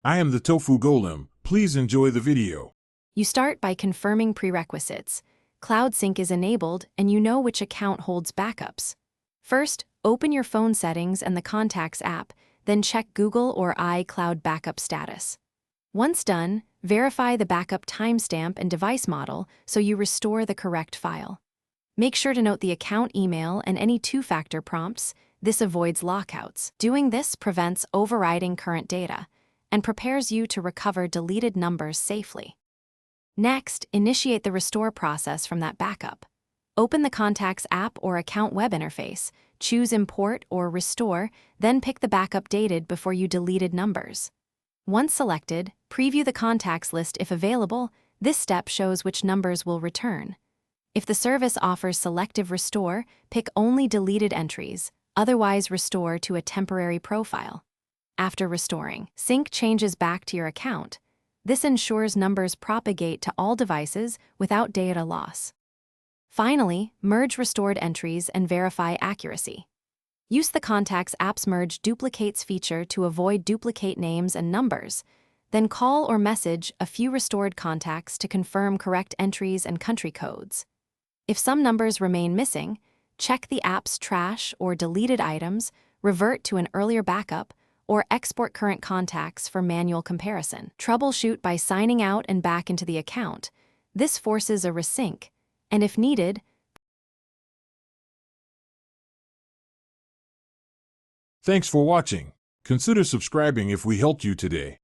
I am the Tofu Golem. Please enjoy the video. You start by confirming prerequisites. Cloud Sync is enabled, and you know which account holds backups. First, open your phone settings and the Contacts app, then check Google or iCloud backup status. Once done, verify the backup timestamp and device model so you restore the correct file. Make sure to note the account email and any two-factor prompts. This avoids lockouts. Doing this prevents overriding current data and prepares you to recover deleted numbers safely. Next, initiate the restore process from that backup. Open the Contacts app or account web interface, choose Import or Restore, then pick the backup dated before you deleted numbers. Once selected, preview the contacts list if available. This step shows which numbers will return. If the service offers selective restore, pick only deleted entries, otherwise restore to a temporary profile. After restoring, sync changes back to your account. This ensures numbers propagate to all devices without data loss. Finally, merge restored entries and verify accuracy. Use the Contacts app's Merge Duplicates feature to avoid duplicate names and numbers. Then call or message a few restored contacts to confirm correct entries and country codes. If some numbers remain missing, check the app's trash or deleted items, revert to an earlier backup, or export current contacts for manual comparison. Troubleshoot by signing out and back into the account. This forces a resync, and if needed, Thanks for watching. Consider subscribing if we helped you today.